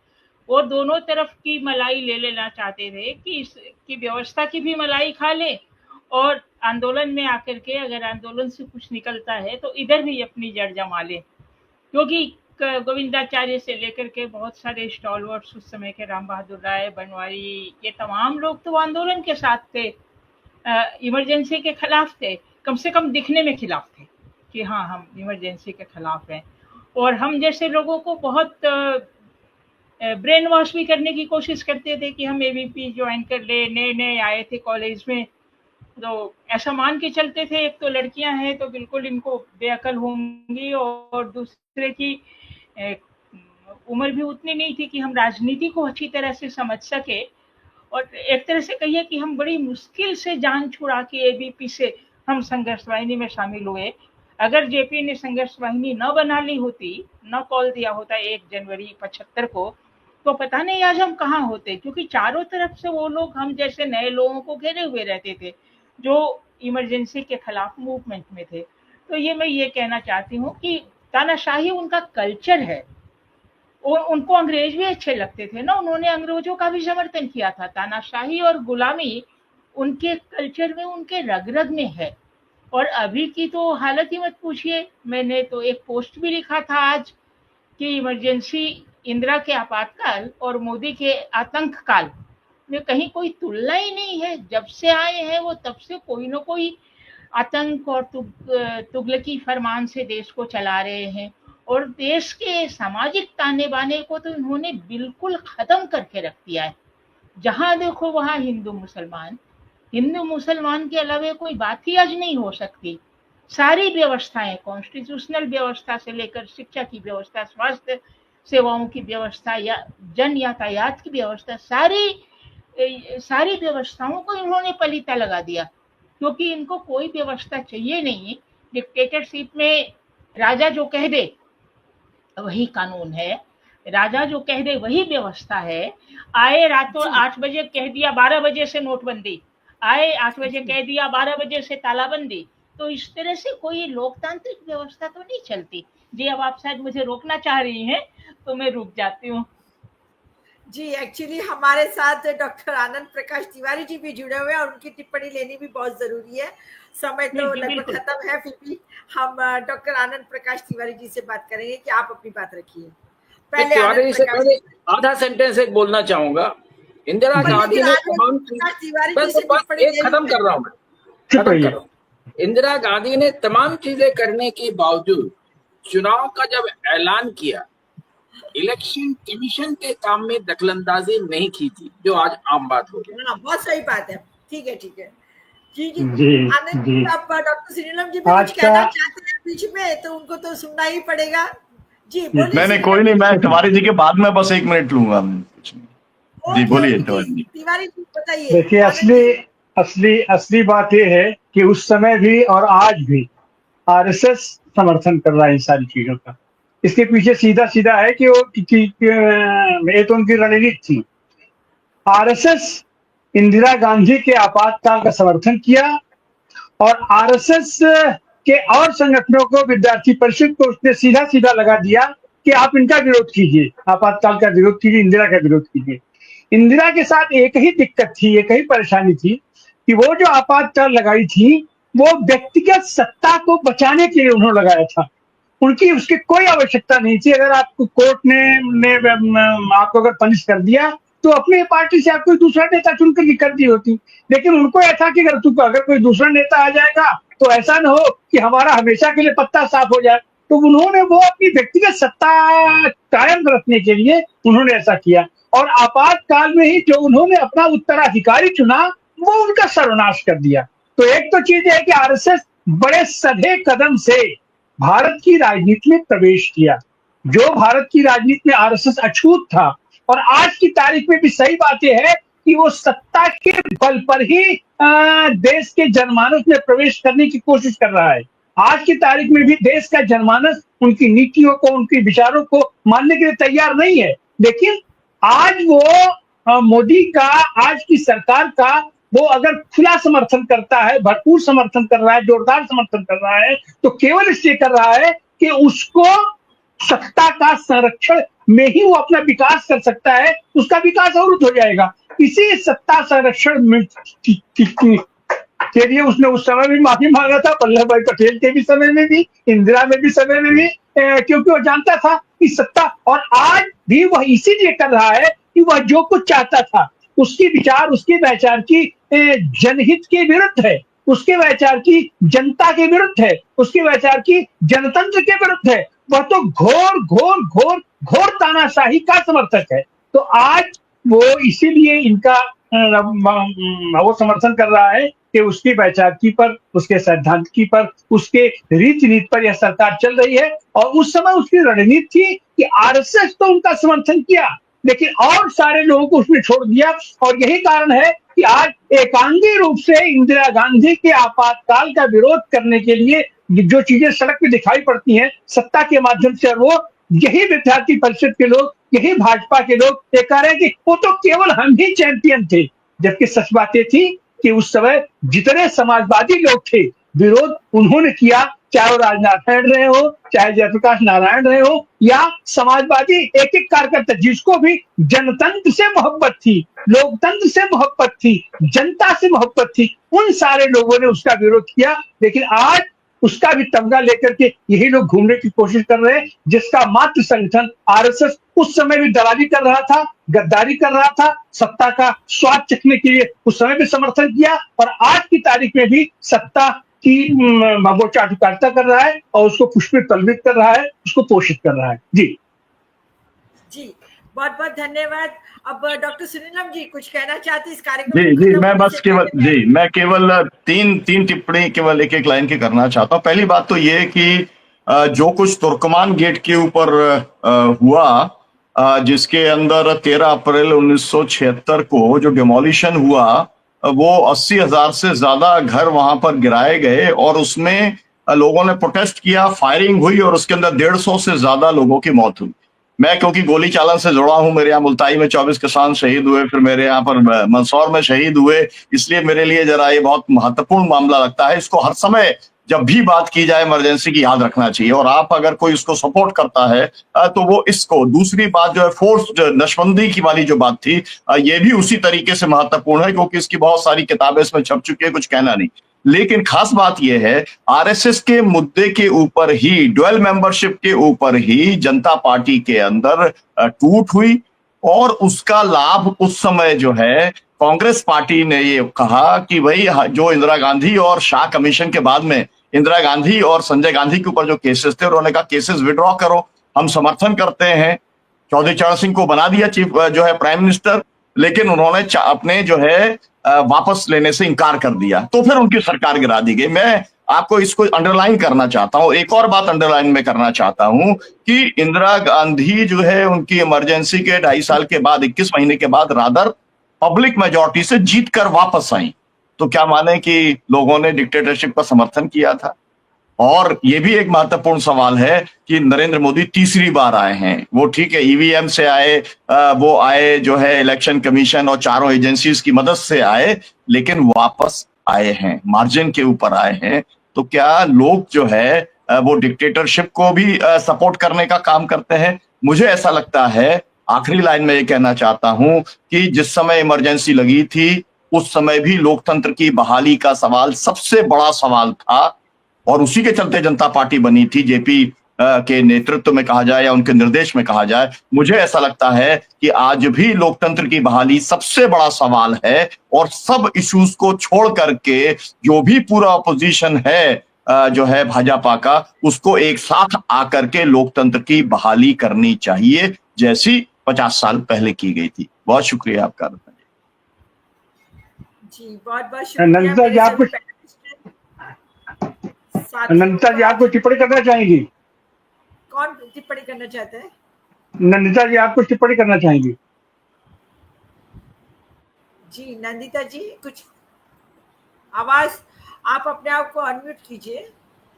वो दोनों तरफ की मलाई ले लेना चाहते थे कि इसकी व्यवस्था की भी मलाई खा ले और आंदोलन में आकर के अगर आंदोलन से कुछ निकलता है तो इधर भी अपनी जड़ जमा ले। क्योंकि गोविंदाचार्य से लेकर के बहुत सारे स्टॉलवर्ड्स उस समय के, राम बहादुर राय, बनवारी, ये तमाम लोग तो आंदोलन के साथ थे, इमरजेंसी के खिलाफ थे, कम से कम दिखने में खिलाफ थे कि हाँ हम इमरजेंसी के खिलाफ हैं। और हम जैसे लोगों को बहुत ब्रेन वॉश भी करने की कोशिश करते थे कि हम एबीपी ज्वाइन कर ले। नए आए थे कॉलेज में तो ऐसा मान के चलते थे, एक तो लड़कियां हैं तो बिल्कुल इनको बेअकल होंगी और दूसरे की उम्र भी उतनी नहीं थी कि हम राजनीति को अच्छी तरह से समझ सके। और एक तरह से कहिए कि हम बड़ी मुश्किल से जान छुड़ा के एबीपी से हम संघर्ष वाहिनी में शामिल हुए। अगर जेपी ने संघर्ष वाहिनी न बना ली होती, न कॉल दिया होता 1 जनवरी 75 को, तो पता नहीं आज हम कहाँ होते। क्योंकि चारों तरफ से वो लोग हम जैसे नए लोगों को घेरे हुए रहते थे जो इमरजेंसी के खिलाफ मूवमेंट में थे। तो ये मैं ये कहना चाहती हूँ कि तानाशाही उनका कल्चर है। उनको अंग्रेज भी अच्छे लगते थे ना, उन्होंने अंग्रेजों का भी समर्थन किया था। तानाशाही और गुलामी उनके कल्चर में, उनके रग में है। और अभी की तो हालत ही मत पूछिए। मैंने तो एक पोस्ट भी लिखा था आज कि इमरजेंसी, इंदिरा के आपातकाल और मोदी के आतंक काल में कहीं कोई तुलना ही नहीं है। जब से आए हैं वो तब से कोई न कोई आतंक और तुगलकी फरमान से देश को चला रहे हैं। और देश के सामाजिक ताने बाने को तो इन्होंने बिल्कुल खत्म करके रख दिया है। जहां देखो वहां हिंदू मुसलमान के अलावा कोई बात ही आज नहीं हो सकती। सारी व्यवस्थाएं, कॉन्स्टिट्यूशनल व्यवस्था से लेकर शिक्षा की व्यवस्था, स्वास्थ्य सेवाओं की व्यवस्था या जन यातायात की व्यवस्था, सारी व्यवस्थाओं को इन्होंने पलीता लगा दिया। क्योंकि इनको कोई व्यवस्था चाहिए नहीं। डिक्टेटरशिप में राजा जो कह दे वही कानून है, राजा जो कह दे वही व्यवस्था है। आए रातों 8 बजे कह दिया 12 बजे से नोटबंदी, आए 8 बजे कह दिया 12 बजे से तालाबंदी। तो इस तरह से कोई लोकतांत्रिक व्यवस्था तो नहीं चलती। जी, अब आप शायद मुझे रोकना चाह रही हैं तो मैं रुक जाती हूँ। जी, एक्चुअली हमारे साथ डॉक्टर आनंद प्रकाश तिवारी जी भी जुड़े हुए हैं और उनकी टिप्पणी लेनी भी बहुत जरूरी है। समय तो लगभग खत्म है, फिर भी हम डॉक्टर आनंद प्रकाश तिवारी जी से बात करेंगे कि आप अपनी बात रखिए। पहले आधा सेंटेंस एक बोलना चाहूंगा। इंदिरा गांधी ने तमाम खत्म कर रहा हूँ। इंदिरा गांधी ने तमाम चीजें करने के बावजूद चुनाव का जब ऐलान किया, इलेक्शन कमीशन के काम में दखलंदाजी नहीं की थी, जो आज आम बात हो गई। बहुत सही बात है। ठीक है। जी जी जी आनंद जी। आप डॉक्टर श्रीनीलम जी भी आज कुछ कहना का चाहते हैं बीच में, तो उनको तो सुनना ही पड़ेगा। जी जी बोलिए नहीं नहीं, कोई श्रीनीलम नहीं, जी। मैं तिवारी जी के बाद में बस 1 मिनट लूंगा, कुछ नहीं। जी ओके बोलिए ओके तिवारी प्लीज जी। तिवारी जी बताइए। देखिए, आनंद असली जी। असली असली बात यह है कि उस समय भी और आज भी आरएसएस समर्थन कर रहा है इन सारी चीजों का। इसके पीछे सीधा सीधा है कि वो ये तो उनकी रणनीति थी। आरएसएस इंदिरा गांधी के आपातकाल का समर्थन किया और आरएसएस के और संगठनों को, विद्यार्थी परिषद को उसने सीधा सीधा लगा दिया कि आप इनका विरोध कीजिए, आपातकाल का विरोध कीजिए, इंदिरा का विरोध कीजिए। इंदिरा के साथ एक ही दिक्कत थी, एक ही परेशानी थी कि वो जो आपातकाल लगाई थी वो व्यक्तिगत सत्ता को बचाने के लिए उन्होंने लगाया था। उनकी उसकी कोई आवश्यकता नहीं थी। अगर आपको कोर्ट ने आपको अगर पनिश कर दिया तो अपनी पार्टी से आप कोई दूसरा नेता चुनकर कर दी होती। लेकिन उनको ऐसा कि अगर कोई दूसरा नेता आ जाएगा तो ऐसा ना हो कि हमारा हमेशा के लिए पत्ता साफ हो जाए। तो उन्होंने वो अपनी व्यक्तिगत सत्ता कायम रखने के लिए उन्होंने ऐसा किया और आपातकाल में ही जो उन्होंने अपना उत्तराधिकारी चुना वो उनका सर्वनाश कर दिया। तो एक तो चीज है कि आरएसएस बड़े सधे कदम से भारत की राजनीति में प्रवेश किया। जो भारत की राजनीति में आरएसएस अछूत था और आज की तारीख में भी सही बात यह है कि वो सत्ता के बल पर ही देश के जनमानस में प्रवेश करने की कोशिश कर रहा है। आज की तारीख में भी देश का जनमानस उनकी नीतियों को, उनके विचारों को मानने के लिए तैयार नहीं है। लेकिन आज वो मोदी का, आज की सरकार का वो अगर खुला समर्थन करता है, भरपूर समर्थन कर रहा है, जोरदार समर्थन कर रहा है, तो केवल इसलिए कर रहा है कि उसको सत्ता का संरक्षण में ही वो अपना विकास कर सकता है। उसका विकास अवरुद्ध हो जाएगा। इसी सत्ता संरक्षण के लिए उसने उस समय भी माफी मांगा था, वल्लभ भाई पटेल के भी समय में भी, इंदिरा में भी समय में भी, क्योंकि वो जानता था कि सत्ता, और आज भी वह इसीलिए कर रहा है कि वह जो कुछ चाहता था उसकी विचार, उसके विचार की जनहित के विरुद्ध है, उसके विचार की जनता के विरुद्ध है, उसके विचार की जनतंत्र के विरुद्ध है। वह तो घोर घोर घोर घोर तानाशाही का समर्थक है। तो आज वो इसीलिए इनका वो समर्थन कर रहा है कि उसकी वैचारिकी पर, उसके सैद्धांतिकी पर, उसके रीति नीति पर यह सरकार चल रही है। और उस समय उसकी रणनीति थी कि आरएसएस तो उनका समर्थन किया लेकिन और सारे लोगों को उसने छोड़ दिया। और यही कारण है कि आज एकांगी रूप से इंदिरा गांधी के आपातकाल का विरोध करने के लिए जो चीजें सड़क पे दिखाई पड़ती हैं सत्ता के माध्यम से, और वो यही विद्यार्थी परिषद के लोग, यही भाजपा के लोग ये कह रहे हैं कि वो तो केवल हम ही चैंपियन थे। जबकि सच बात ये थी कि उस समय जितने समाजवादी लोग थे विरोध उन्होंने किया, चाहे वो राजनारायण रहे हो, चाहे जयप्रकाश नारायण रहे हो, या समाजवादी एक एक कार्यकर्ता जिसको भी जनतंत्र से मोहब्बत थी, लोकतंत्र से मोहब्बत थी, जनता से मोहब्बत थी, उन सारे लोगों ने उसका विरोध किया। लेकिन आज उसका भी तमगा लेकर के यही लोग घूमने की कोशिश कर रहे हैं, जिसका मात्र संगठन आरएसएस उस समय भी दलाली कर रहा था, गद्दारी कर रहा था, सत्ता का स्वाद चखने के लिए उस समय भी समर्थन किया और आज की तारीख में भी सत्ता की वो चाटुकारिता कर रहा है और उसको पुष्पित तलवित कर रहा है, उसको पोषित कर रहा है। जी जी बहुत बहुत धन्यवाद। अब डॉक्टर श्रीनीलम जी कुछ कहना चाहते इस कार्यक्रम जी जी, मैं बस केवल मैं केवल तीन टिप्पणी केवल एक एक लाइन की करना चाहता हूँ। पहली बात तो ये कि जो कुछ तुर्कमान गेट के ऊपर हुआ, जिसके अंदर 13 अप्रैल 1976 को जो डिमोलिशन हुआ, वो 80,000 से ज्यादा घर वहां पर गिराए गए और उसमें लोगों ने प्रोटेस्ट किया, फायरिंग हुई और उसके अंदर 150 से ज्यादा लोगों की मौत हुई। मैं क्योंकि गोली चालन से जुड़ा हूं, मेरे यहाँ मुल्ताई में 24 किसान शहीद हुए, फिर मेरे यहाँ पर मंदसौर में शहीद हुए, इसलिए मेरे लिए जरा ये बहुत महत्वपूर्ण मामला लगता है। इसको हर समय जब भी बात की जाए इमरजेंसी की याद रखना चाहिए, और आप अगर कोई इसको सपोर्ट करता है तो वो इसको। दूसरी बात जो है फोर्स नशबंदी की वाली जो बात थी, ये भी उसी तरीके से महत्वपूर्ण है क्योंकि इसकी बहुत सारी किताबें इसमें छप चुकी है, कुछ कहना नहीं। लेकिन खास बात यह है आरएसएस के मुद्दे के ऊपर ही, ड्यूअल मेंबरशिप के ऊपर ही जनता पार्टी के अंदर टूट हुई और उसका लाभ उस समय जो है कांग्रेस पार्टी ने ये कहा कि भाई जो इंदिरा गांधी और शाह कमीशन के बाद में इंदिरा गांधी और संजय गांधी के ऊपर जो केसेस थे, उन्होंने कहा केसेस विड्रॉ करो, हम समर्थन करते हैं। चौधरी चरण सिंह को बना दिया चीफ जो है प्राइम मिनिस्टर, लेकिन उन्होंने अपने जो है वापस लेने से इनकार कर दिया, तो फिर उनकी सरकार गिरा दी गई। मैं आपको इसको अंडरलाइन करना चाहता हूं, एक और बात अंडरलाइन में करना चाहता हूं कि इंदिरा गांधी जो है उनकी इमरजेंसी के 2.5 साल के बाद, 21 महीने के बाद रादर पब्लिक मेजोरिटी से जीत कर वापस आई। तो क्या माने कि लोगों ने डिक्टेटरशिप का समर्थन किया था? और ये भी एक महत्वपूर्ण सवाल है कि नरेंद्र मोदी तीसरी बार आए हैं। वो ठीक है ईवीएम से आए, वो आए जो है इलेक्शन कमीशन और चारों एजेंसीज की मदद से आए, लेकिन वापस आए हैं, मार्जिन के ऊपर आए हैं। तो क्या लोग जो है वो डिक्टेटरशिप को भी सपोर्ट करने का काम करते हैं? मुझे ऐसा लगता है, आखिरी लाइन में ये कहना चाहता हूं कि जिस समय इमरजेंसी लगी थी उस समय भी लोकतंत्र की बहाली का सवाल सबसे बड़ा सवाल था, और उसी के चलते जनता पार्टी बनी थी। जेपी के नेतृत्व में कहा जाए या उनके निर्देश में कहा जाए, मुझे ऐसा लगता है कि आज भी लोकतंत्र की बहाली सबसे बड़ा सवाल है, और सब इश्यूज को छोड़ करके जो भी पूरा अपोजिशन है जो है भाजपा का, उसको एक साथ आकर के लोकतंत्र की बहाली करनी चाहिए, जैसी 50 साल पहले की गई थी। बहुत शुक्रिया आपका। जी बहुत बहुत शुक्रिया। नंदिता जी आपको नंदिता जी आपको टिप्पणी करना चाहेंगी? कौन टिप्पणी करना चाहते हैं? नंदिता जी आपको टिप्पणी करना चाहेंगी? जी नंदिता जी कुछ आवाज, आप अपने आप को अनम्यूट कीजिए।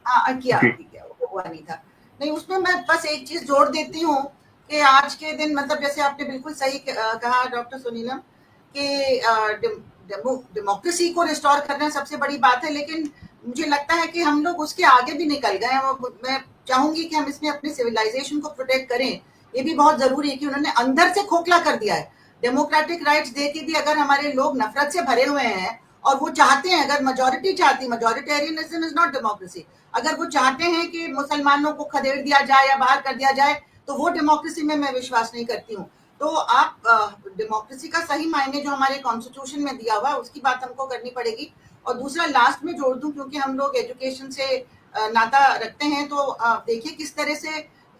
हाँ किया हुआ नहीं था। नहीं, उसमें मैं बस एक चीज जोड़ देती हूँ कि आज के दिन मतलब जैसे आपने बिल्कुल सही कहा डॉक्टर सुनीलम कि डेमोक्रेसी को रिस्टोर करना सबसे बड़ी बात है, लेकिन मुझे लगता है कि हम लोग उसके आगे भी निकल गए हैं। मैं चाहूंगी कि हम इसमें अपने सिविलाइजेशन को प्रोटेक्ट करें। ये भी बहुत जरूरी है कि उन्होंने अंदर से खोखला कर दिया है। डेमोक्रेटिक राइट्स दे के भी अगर हमारे लोग नफरत से भरे हुए हैं और वो चाहते हैं, अगर मेजोरिटी चाहती, मेजोरिटेरियनिज्म इज नॉट डेमोक्रेसी, अगर वो चाहते हैं कि मुसलमानों को खदेड़ दिया जाए या बाहर कर दिया जाए, तो वो डेमोक्रेसी में मैं विश्वास नहीं करती हूँ। तो आप डेमोक्रेसी का सही मायने जो हमारे कॉन्स्टिट्यूशन में दिया हुआ है उसकी बात हमको करनी पड़ेगी। और दूसरा लास्ट में जोड़ दूं, क्योंकि हम लोग एजुकेशन से नाता रखते हैं, तो देखिए किस तरह से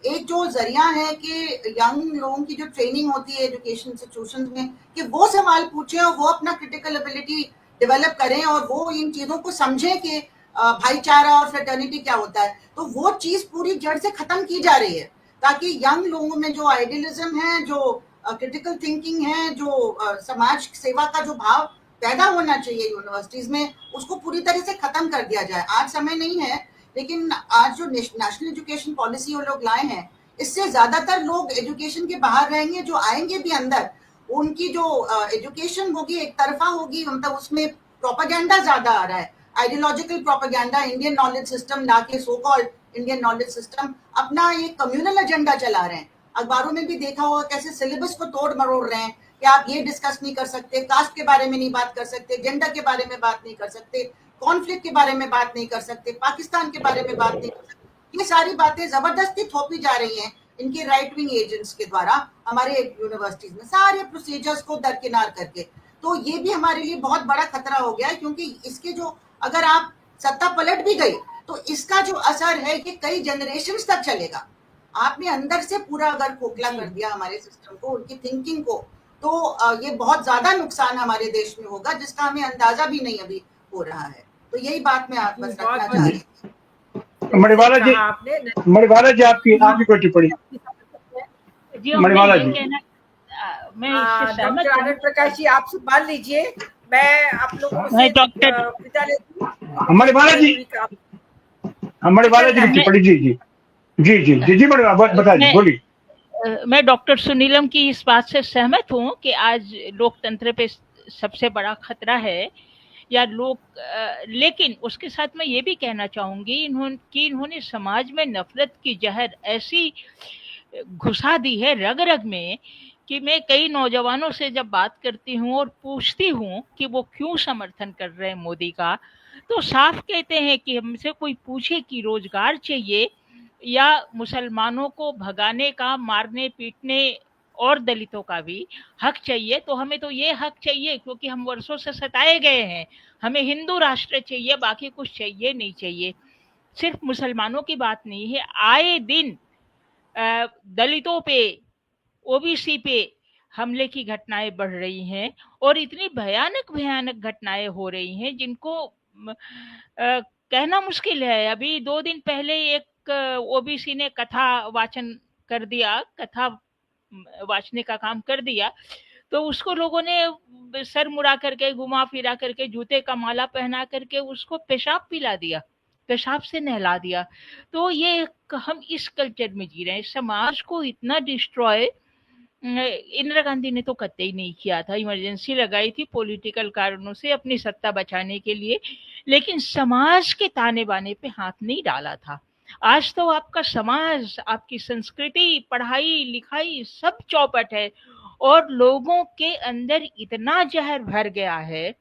एक जो जरिया है कि यंग लोगों की जो ट्रेनिंग होती है एजुकेशन इंस्टीट्यूशन में, कि वो सवाल पूछें और वो अपना क्रिटिकल एबिलिटी डेवलप करें और वो इन चीजों को समझें कि भाईचारा और फ्रेटर्निटी क्या होता है। तो वो चीज पूरी जड़ से खत्म की जा रही है, ताकि यंग लोगों में जो आइडियलिज्म है, जो क्रिटिकल थिंकिंग है, जो समाज सेवा का जो भाव पैदा होना चाहिए यूनिवर्सिटीज में, उसको पूरी तरह से खत्म कर दिया जाए। आज समय नहीं है, लेकिन आज जो नेशनल एजुकेशन पॉलिसी वो लोग लाए हैं, इससे ज्यादातर लोग एजुकेशन के बाहर रहेंगे। जो आएंगे भी अंदर, उनकी जो एजुकेशन होगी एक तरफा होगी, मतलब उसमें प्रोपेगेंडा ज्यादा आ रहा है, ideological propaganda, Indian knowledge system ना के so called Indian knowledge system अपना एक कम्युनल एजेंडा चला रहे हैं। अखबारों में भी देखा होगा कैसे सिलेबस को तोड़ मरोड़ रहे हैं कि आप ये डिस्कस नहीं कर सकते, कास्ट के बारे में नहीं बात कर सकते, जेंडर के बारे में बात नहीं कर सकते, कॉन्फ्लिक्ट के बारे में बात नहीं कर सकते, पाकिस्तान के बारे में बात नहीं कर सकते। ये सारी बातें जबरदस्ती थोपी जा रही हैं इनके राइट विंग एजेंट्स के द्वारा हमारे यूनिवर्सिटीज में, सारे प्रोसीजर्स को दरकिनार करके। तो ये भी हमारे लिए बहुत बड़ा खतरा हो गया है, क्योंकि इसके जो अगर आप सत्ता पलट भी गई तो इसका जो असर है कि कई जनरेशंस तक चलेगा। आपने अंदर से पूरा अगर खोखला कर दिया हमारे सिस्टम को, उनकी थिंकिंग को, तो ये बहुत ज्यादा नुकसान हमारे देश में होगा, जिसका हमें अंदाजा भी नहीं अभी हो रहा है। तो यही बात मैं आप बस रखना चाह रही हूँ। मणिवाला जी आपकी कोई टिप्पणी? मणिवाला जी, मैं डॉक्टर आनंद प्रकाश जी आप संभाल लीजिए, मैं आप लोगों से विदा लेती हूँ। मणिवाला जी की टिप्पणी। जी जी जी जी जी जी बताइए, बोलिए। मैं डॉक्टर सुनीलम की इस बात से सहमत हूँ कि आज लोकतंत्र पे सबसे बड़ा खतरा है या लेकिन उसके साथ मैं ये भी कहना चाहूंगी इन्होंने समाज में नफरत की जहर ऐसी घुसा दी है रग रग में कि मैं कई नौजवानों से जब बात करती हूँ और पूछती हूँ कि वो क्यों समर्थन कर रहे हैं मोदी का, तो साफ कहते हैं कि हमसे कोई पूछे कि रोजगार चाहिए या मुसलमानों को भगाने का, मारने पीटने और दलितों का भी हक चाहिए, तो हमें तो ये हक चाहिए क्योंकि हम वर्षों से सताए गए हैं, हमें हिंदू राष्ट्र चाहिए, बाकी कुछ चाहिए नहीं चाहिए। सिर्फ मुसलमानों की बात नहीं है, आए दिन दलितों पे, ओबीसी पे हमले की घटनाएं बढ़ रही हैं और इतनी भयानक भयानक घटनाएं हो रही हैं जिनको कहना मुश्किल है। अभी 2 दिन पहले एक ओबीसी ने कथा वाचन कर दिया, कथा वाचने का काम कर दिया, तो उसको लोगों ने सर मुड़ा करके, घुमा फिरा करके, जूते का माला पहना करके उसको पेशाब पिला दिया, पेशाब से नहला दिया। तो ये हम इस कल्चर में जी रहे हैं। समाज को इतना डिस्ट्रॉय इंदिरा गांधी ने तो कतई नहीं किया था। इमरजेंसी लगाई थी पॉलिटिकल कारणों से, अपनी सत्ता बचाने के लिए, लेकिन समाज के ताने बाने पे हाथ नहीं डाला था। आज तो आपका समाज, आपकी संस्कृति, पढ़ाई लिखाई सब चौपट है और लोगों के अंदर इतना जहर भर गया है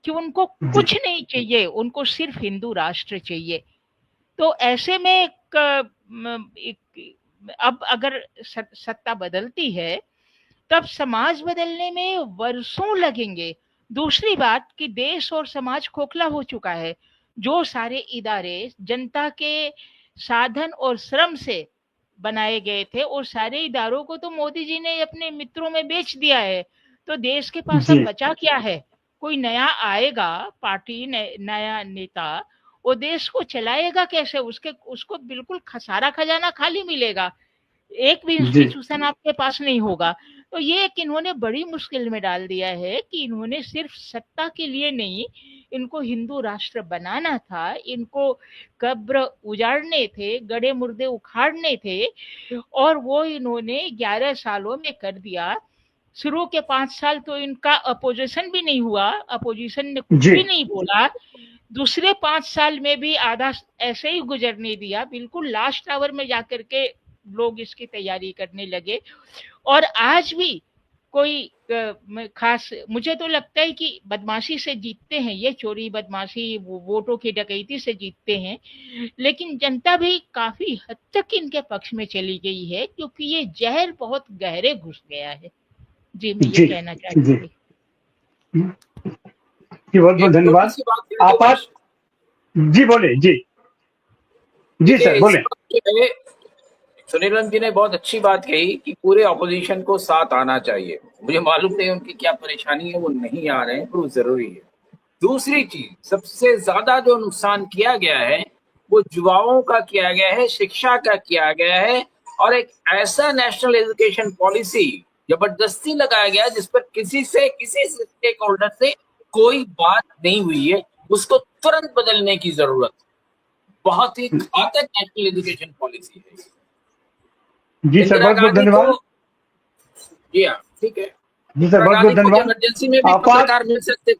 कि उनको कुछ नहीं चाहिए, उनको सिर्फ हिंदू राष्ट्र चाहिए। तो ऐसे में अब अगर सत्ता बदलती है तब समाज बदलने में वर्षों लगेंगे। दूसरी बात कि देश और समाज खोखला हो चुका है। जो सारे इदारे जनता के साधन और श्रम से बनाए गए थे, और सारे इदारों को तो मोदी जी ने अपने मित्रों में बेच दिया है। तो देश के पास अब बचा क्या है? कोई नया आएगा पार्टी, नया नेता, वो देश को चलाएगा कैसे? उसको बिल्कुल सारा खजाना खाली मिलेगा, एक भी इंस्टीट्यूशन आपके पास नहीं होगा। तो ये एक इन्होंने बड़ी मुश्किल में डाल दिया है कि इन्होंने सिर्फ सत्ता के लिए नहीं, इनको हिंदू राष्ट्र बनाना था, इनको कब्र उजाड़ने थे, गड़े मुर्दे उखाड़ने थे, और वो इन्होंने 11 सालों में कर दिया। शुरू के 5 साल तो इनका अपोजिशन भी नहीं हुआ, अपोजिशन ने कुछ भी नहीं बोला। दूसरे 5 साल में भी आधा ऐसे ही गुजरने दिया, बिल्कुल लास्ट आवर में जाकर के लोग इसकी तैयारी करने लगे। और आज भी कोई खास, मुझे तो लगता है कि बदमाशी से जीतते हैं ये, चोरी बदमाशी वोटों की डकैती से जीतते हैं, लेकिन जनता भी काफी हद तक इनके पक्ष में चली गई है क्योंकि ये जहर बहुत गहरे घुस गया है। जी, मैं ये कहना चाहती थी। बहुत बहुत धन्यवाद। आप जी बोले। जी सर बोले। सुनीलन जी ने बहुत अच्छी बात कही कि पूरे ऑपोजिशन को साथ आना चाहिए। मुझे मालूम नहीं उनकी क्या परेशानी है, वो नहीं आ रहे हैं, पर वो जरूरी है। दूसरी चीज, सबसे ज्यादा जो नुकसान किया गया है वो युवाओं का किया गया है, शिक्षा का किया गया है, और एक ऐसा नेशनल एजुकेशन पॉलिसी जबरदस्ती लगाया गया जिस पर किसी स्टेक होल्डर से कोई बात नहीं हुई है। उसको तुरंत बदलने की जरूरत। बहुत ही घातक नेशनल एजुकेशन पॉलिसी है। जी सर, बहुत बहुत धन्यवाद। जी हाँ, ठीक है जी सर, बहुत बहुत धन्यवाद। इमरजेंसी में भी पत्रकार मिल सकते थे।